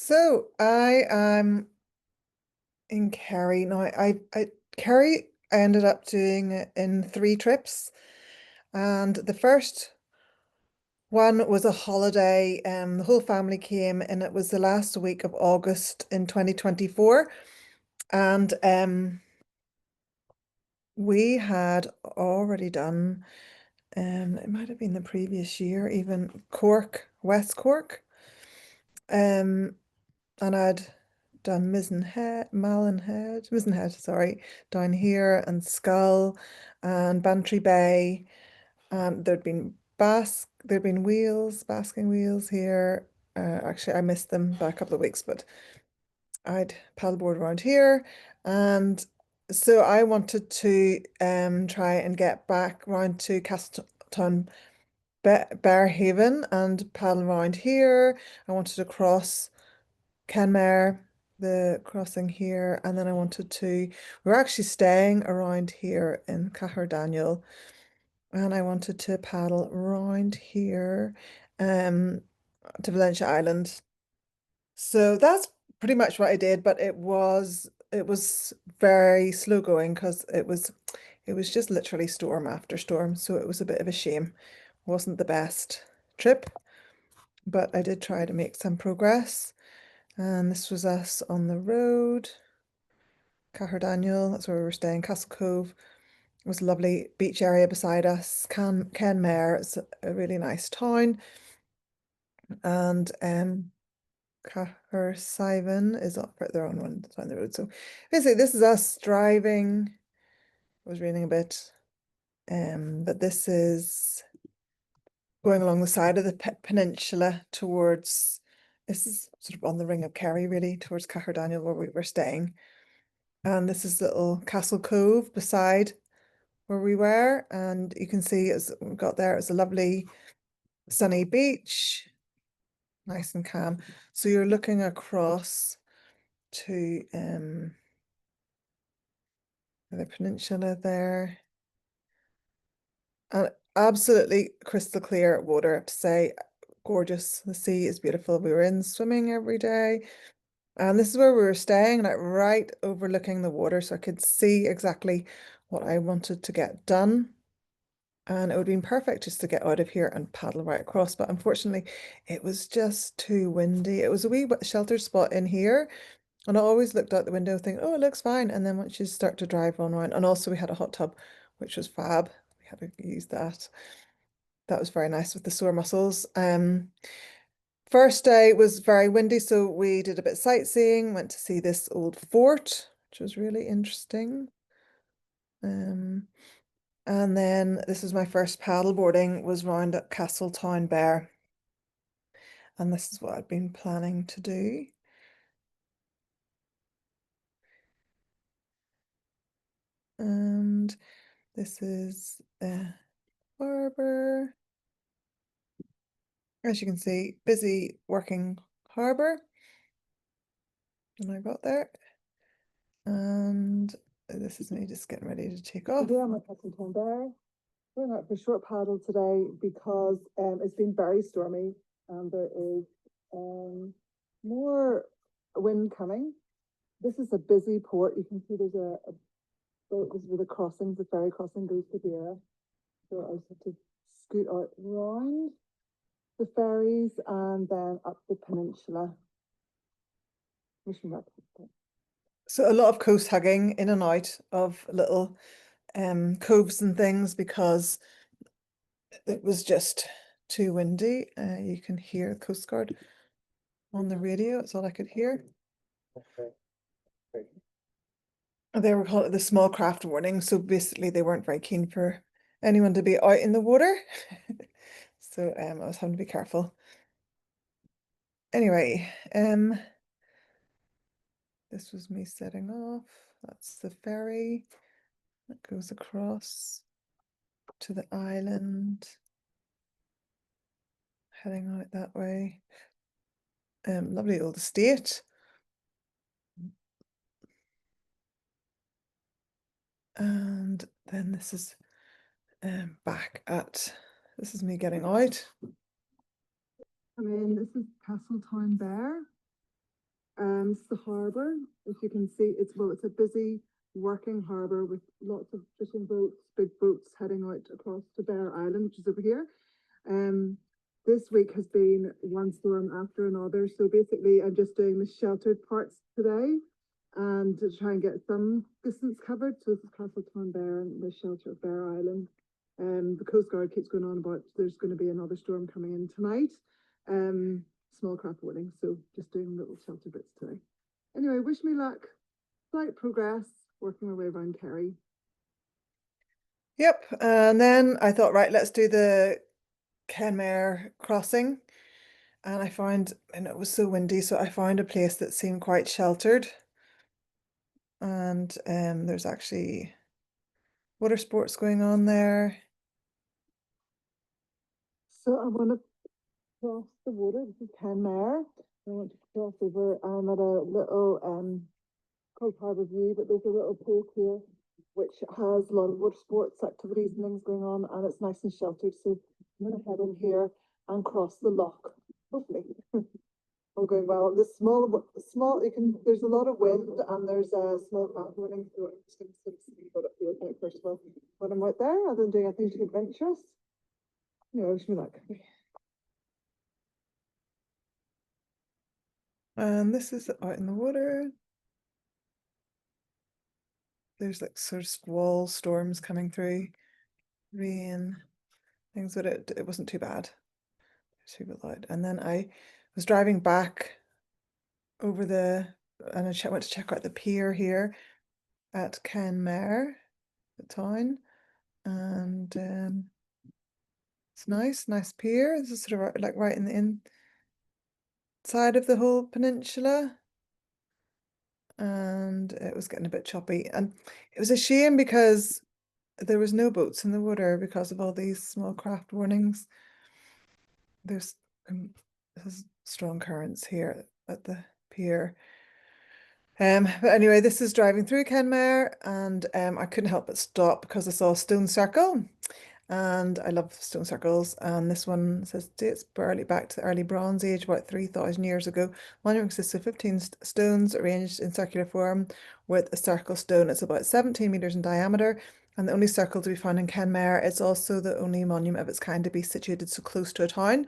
So I am in Kerry now. Kerry I ended up doing it in 3 trips, and the first one was a holiday. The whole family came, and it was the last week of August in 2024, and we had already done. It might have been the previous year, even Cork, West Cork. Um, and I'd done Mizenhead, sorry, down here, and Skull and Bantry Bay. There'd been basking wheels here. Actually, I missed them by a couple of weeks, but I'd paddleboard around here, and so I wanted to try and get back round to Castletown Bear Haven and paddle around here. I wanted to cross Kenmare, the crossing here, and then we were actually staying around here in Daniel, and I wanted to paddle around here um to Valencia Island. So that's pretty much what I did, but it was very slow going because it was just literally storm after storm, so it was a bit of a shame. Wasn't the best trip, but I did try to make some progress. And this was us on the road. Daniel, that's where we were staying. Castle Cove was a lovely beach area beside us. Kenmare, it's a really nice town. And Cahersivon is up right there on one side of the road. So basically this is us driving. It was raining a bit. But this is going along the side of the peninsula towards, this is sort of on the ring of Kerry, really, towards Daniel, where we were staying. And this is little Castle Cove beside where we were. And you can see as we got there, it was a lovely sunny beach, nice and calm. So you're looking across to the peninsula there. And absolutely crystal clear water, I have to say. Gorgeous. The sea is beautiful. We were in swimming every day. And this is where we were staying, like right overlooking the water, so I could see exactly what I wanted to get done. And it would have been perfect just to get out of here and paddle right across. But unfortunately, it was just too windy. It was a wee bit sheltered spot in here. And I always looked out the window thinking, oh, it looks fine. And then once you start to drive on around, and also we had a hot tub, which was fab. We had to use that. That was very nice with the sore muscles. First day was very windy, so we did a bit of sightseeing, went to see this old fort, which was really interesting. Um, and then this was my first paddle boarding, was round at Castletownbere. And this is what I've been planning to do. And this is the harbour. As you can see, busy working harbour when I got there. And this is me just getting ready to take off. Yeah, I'm at Castletownbere. We're out for a short paddle today because it's been very stormy and there is more wind coming. This is a busy port. You can see there's a boat. This is where the crossing, the ferry crossing goes to Beera. So I just have to scoot out round the ferries and then up the peninsula. So a lot of coast hugging in and out of little coves and things because it was just too windy. You can hear the Coast Guard on the radio. It's all I could hear. They were calling it the small craft warning. So basically they weren't very keen for anyone to be out in the water. So I was having to be careful. Anyway, this was me setting off. That's the ferry that goes across to the island. Heading out that way. Lovely old estate. And then this is this is me getting out. I mean, this is Castletownbere. It's the harbour. As you can see, it's a busy working harbour with lots of fishing boats, big boats heading out across to Bear Island, which is over here. This week has been one storm after another. So basically, I'm just doing the sheltered parts today and to try and get some distance covered. So this is Castletownbere and the shelter of Bear Island. The Coast Guard keeps going on about there's going to be another storm coming in tonight. Small craft warning, so just doing little shelter bits today. Anyway, wish me luck. Slight progress, working my way around Kerry. Yep, and then I thought, right, let's do the Kenmare crossing. And I found, and it was so windy, so I found a place that seemed quite sheltered. And there's actually water sports going on there. So I want to cross the water. This is Kenmare. I want to cross over. I'm at a little Cold Harbour View, but there's a little pool here which has a lot of water sports activities and things going on, and it's nice and sheltered. So I'm going to head in here and cross the loch. Hopefully, all going well. The small. There's a lot of wind, and there's a small craft warning. So I'm just going to see what it feels like first of all when I'm out there, rather than doing anything too adventurous. Anyway, wish me luck. And this is out in the water. There's like sort of squall storms coming through, rain, things, but it wasn't too bad. Too loud. And then I was driving back over and I went to check out the pier here at Kenmare, the town, and it's nice pier. This is sort of like right in the inside of the whole peninsula. And it was getting a bit choppy, and it was a shame because there was no boats in the water because of all these small craft warnings. There's strong currents here at the pier. But anyway, this is driving through Kenmare, and I couldn't help but stop because I saw a stone circle, and I love stone circles. And this one says dates barely back to the early Bronze Age, about 3,000 years ago. Monument consists of 15 stones arranged in circular form with a circle stone. It's about 17 meters in diameter, and the only circle to be found in Kenmare. It's also the only monument of its kind to be situated so close to a town.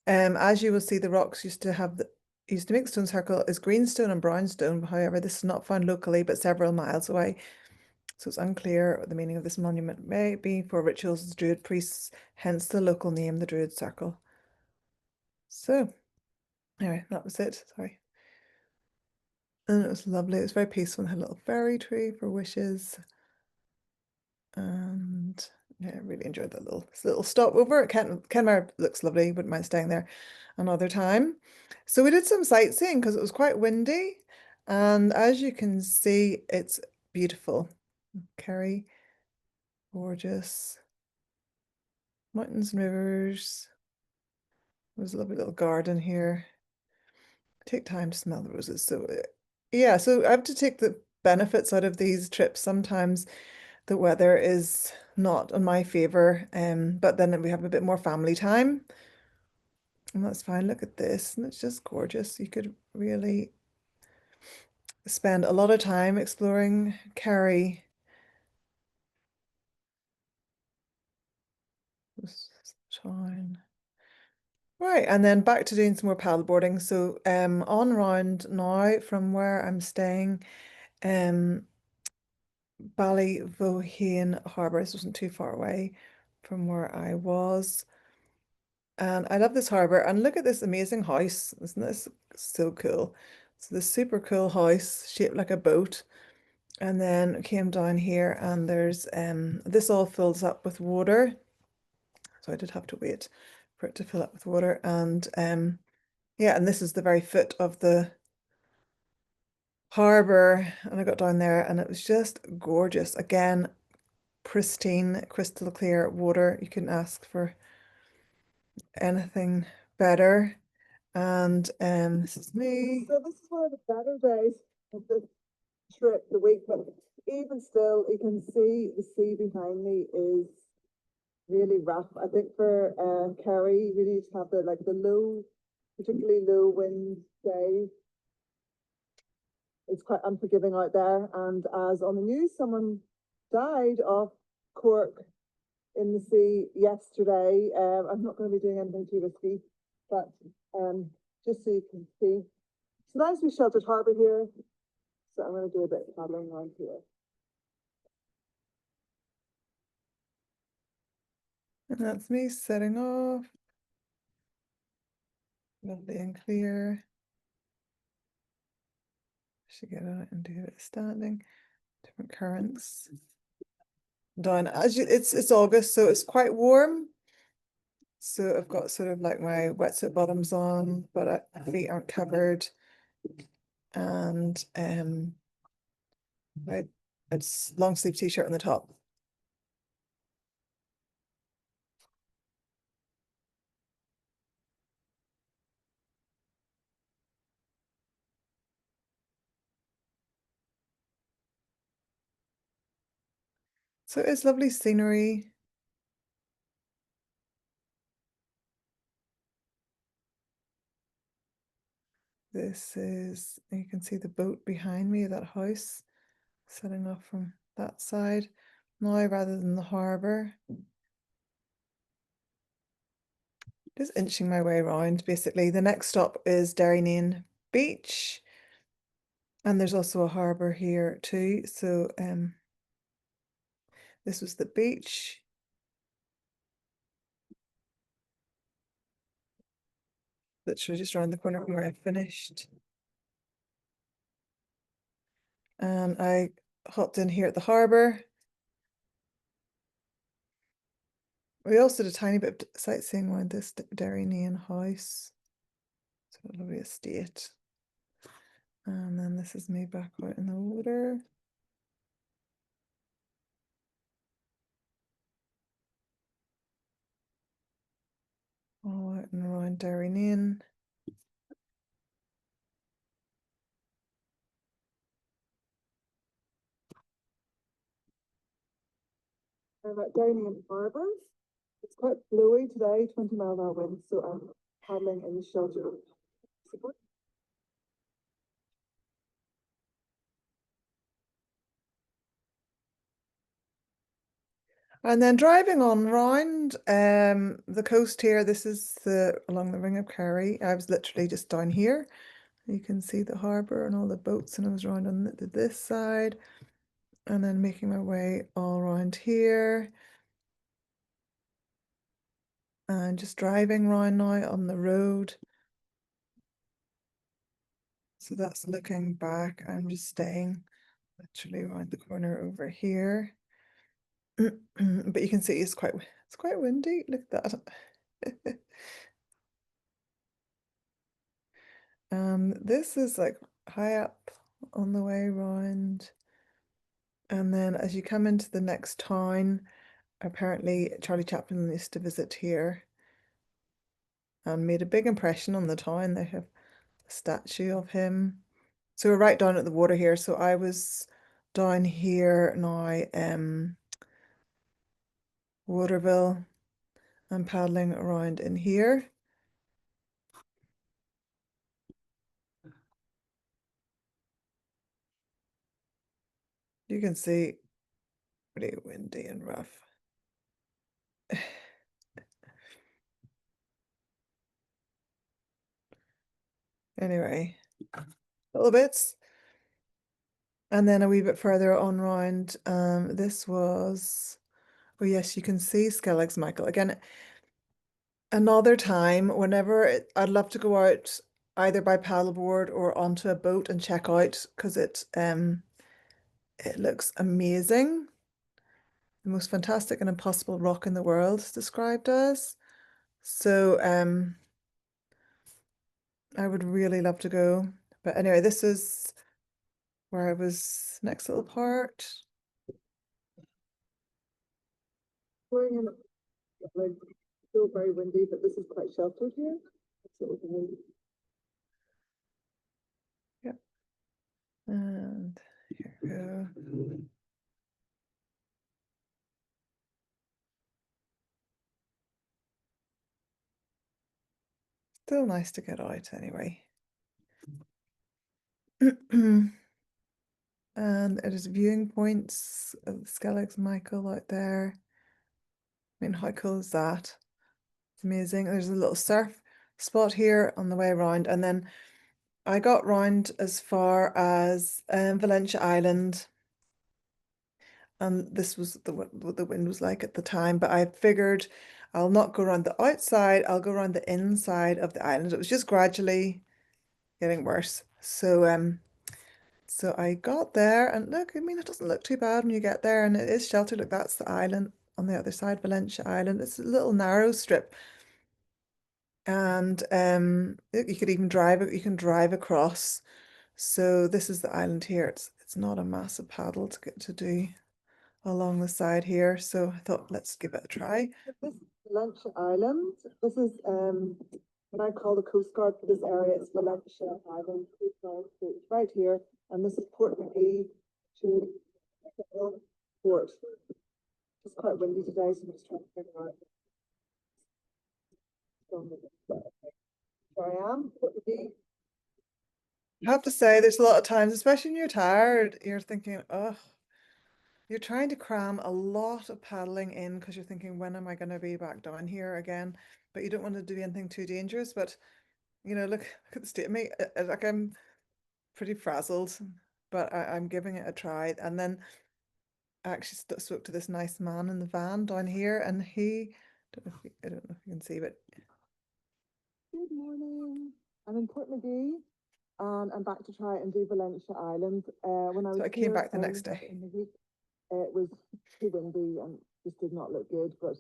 As you will see, the rocks used to make stone circle is greenstone and brownstone. However, this is not found locally, but several miles away. So it's unclear what the meaning of this monument may be for rituals of Druid priests, hence the local name, the Druid Circle. So, anyway, that was it. Sorry. And it was lovely. It was very peaceful. It had a little fairy tree for wishes. And yeah, I really enjoyed that little stopover. Kenmare looks lovely. Wouldn't mind staying there another time. So we did some sightseeing because it was quite windy, and as you can see, it's beautiful. Kerry, gorgeous. Mountains and rivers. There's a lovely little garden here. Take time to smell the roses. So yeah, so I have to take the benefits out of these trips. Sometimes the weather is not in my favor, but then we have a bit more family time. And that's fine. Look at this, and it's just gorgeous. You could really spend a lot of time exploring Kerry. This town. Right, and then back to doing some more paddleboarding. So on round now from where I'm staying, Ballyvohane Harbour. This wasn't too far away from where I was. And I love this harbour. And look at this amazing house. Isn't this so cool? So this super cool house shaped like a boat. And then came down here and there's this all fills up with water. So I did have to wait for it to fill up with water. And yeah, and this is the very foot of the harbour. And I got down there and it was just gorgeous. Again, pristine, crystal clear water. You couldn't ask for anything better. And this is me. So this is one of the better days of the trip, the week, but even still, you can see the sea behind me is really rough. I think for Kerry, you really need to have the low, particularly low wind days. it's quite unforgiving out there. And as on the news, someone died off Cork in the sea yesterday. I'm not going to be doing anything too risky, but just so you can see. It's a nice wee sheltered harbour here. So I'm going to do a bit of paddling around here. And that's me setting off. Lovely and clear. Should get out and do a bit of standing. Different currents. Done. As you, it's August, so it's quite warm. So I've got sort of like my wetsuit bottoms on, but my feet aren't covered. And it's long sleeve t-shirt on the top. So it's lovely scenery. This is, you can see the boat behind me, that house, setting off from that side now rather than the harbour. Just inching my way around, basically. The next stop is Derrynane Beach. And there's also a harbour here too. So this was the beach. Literally just around the corner from where I finished. And I hopped in here at the harbour. We also did a tiny bit of sightseeing around this Derrynane house. So a lovely estate. And then this is me back out in the water. All out and around Derrynane. I'm at Derrynane Harbour. It's quite blowy today, 20-mile-an-hour wind, so I'm paddling in the shelter. And then driving on round the coast here, this is along the Ring of Kerry. I was literally just down here. You can see the harbour and all the boats, and I was around on this side. And then making my way all around here. And just driving around now on the road. So that's looking back. I'm just staying literally around the corner over here. But you can see it's quite windy. Look at that. This is like high up on the way round. And then as you come into the next town, apparently Charlie Chaplin used to visit here and made a big impression on the town. They have a statue of him. So we're right down at the water here. So I was down here now, Waterville. I'm paddling around in here. You can see pretty windy and rough. Anyway, little bits. And then a wee bit further on round, this was, oh yes, you can see Skellig's Michael. Again, another time, whenever I'd love to go out either by paddleboard or onto a boat and check out, because it looks amazing. The most fantastic and impossible rock in the world is described as. So I would really love to go. But anyway, this is where I was, next little part. Going in, like, still very windy, but this is quite sheltered here. Yep. And here we go. Still nice to get out anyway. And there's viewing points of Skellig's Michael out there. I mean, how cool is that? It's amazing. There's a little surf spot here on the way around, and then I got round as far as Valentia Island, and this was what the wind was like at the time. But I figured I'll not go around the outside, I'll go around the inside of the island. It was just gradually getting worse. So I got there, and look, I mean, it doesn't look too bad when you get there, and it is sheltered. Look, that's the island on the other side, Valentia Island. It's a little narrow strip, and you could even drive it. You can drive across. So this is the island here. It's not a massive paddle to get to do along the side here. So I thought, let's give it a try. This is Valentia Island. This is what I call the Coast Guard for this area. It's Valentia Island Coast Guard. So it's right here, and this is Port McGee to Port. It's quite windy today, so I'm just trying to figure out. Here I am, Port McGee. I have to say, there's a lot of times, especially when you're tired, you're thinking, oh, you're trying to cram a lot of paddling in because you're thinking, when am I going to be back down here again? But you don't want to do anything too dangerous. But you know, look at the state of me. Like, I'm pretty frazzled, but I'm giving it a try. And then I actually spoke to this nice man in the van down here, and I don't know if you can see, but good morning. I'm in Port McGee, and I'm back to try and do Valentia Island. When I was came back the next day. In the week, it was too windy and just did not look good, but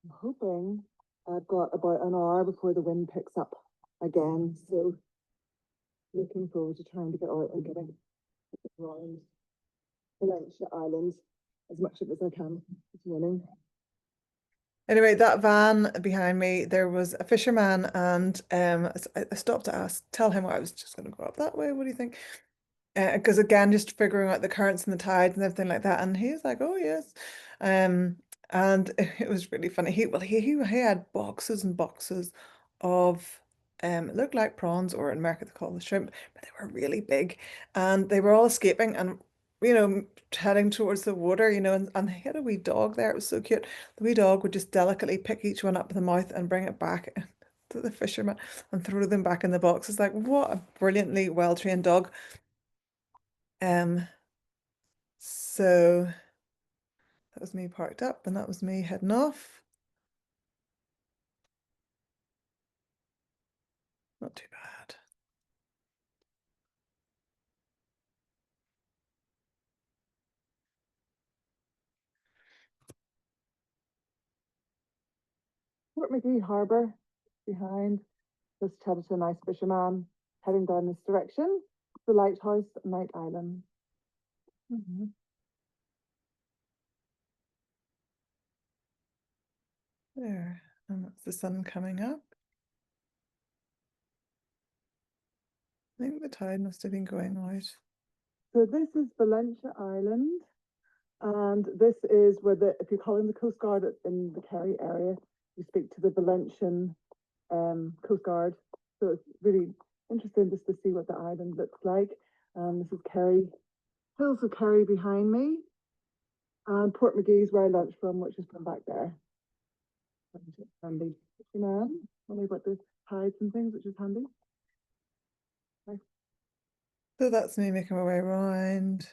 I'm hoping I've got about an hour before the wind picks up again. So looking forward to trying to get out and getting around Valentia Island as much of it as I can this morning. Anyway, that van behind me, there was a fisherman, and I stopped to tell him I was just going to go up that way. What do you think? Because again, just figuring out the currents and the tides and everything like that, and he was like, "Oh yes," and it was really funny. He had boxes and boxes of it looked like prawns, or in America they call them shrimp, but they were really big, and they were all escaping and heading towards the water, and he had a wee dog there. It was so cute. The wee dog would just delicately pick each one up with the mouth and bring it back to the fisherman and throw them back in the box. It's like, what a brilliantly well-trained dog. So that was me parked up, and that was me heading off. Not too bad. Port McGee Harbour behind. Just chatted to a nice fisherman heading down this direction. The lighthouse, Night Island. There, and that's the sun coming up. I think the tide must have been going out. So this is Valentia Island, and this is where if you're calling the Coast Guard in the Kerry area, you speak to the Valentian Coast Guard. So it's really interesting just to see what the island looks like. This is Kerry, hills of Kerry behind me, and Port McGee is where I launched from, which is from back there. Handy, only about the tides and things, which is handy. So that's me making my way around.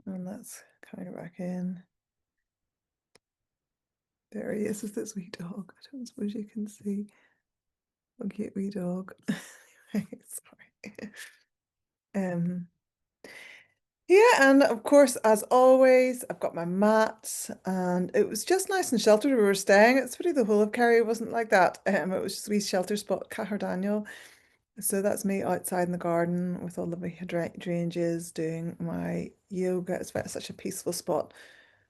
And that's coming back in. There he is with this wee dog. I don't suppose you can see. Oh, cute wee dog. Sorry. Yeah, and of course, as always, I've got my mats, and it was just nice and sheltered where we were staying. It's really the whole of Kerry wasn't like that. It was just a wee shelter spot, Daniel. So that's me outside in the garden with all the hydrangeas doing my yoga. It's such a peaceful spot.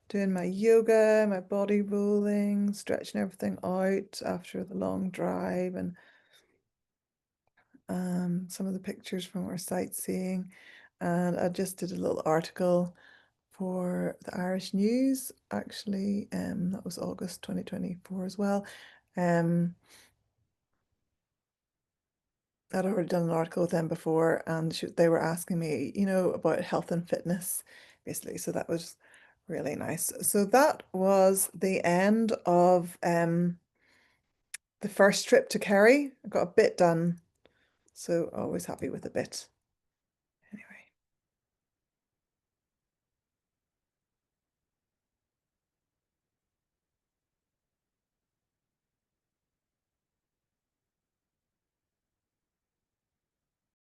Doing my yoga, my body rolling, stretching everything out after the long drive, and some of the pictures from our sightseeing. And I just did a little article for the Irish News, actually. That was August 2024 as well. I'd already done an article with them before, and they were asking me, about health and fitness, basically. So that was really nice. So that was the end of the first trip to Kerry. I got a bit done, so always happy with a bit.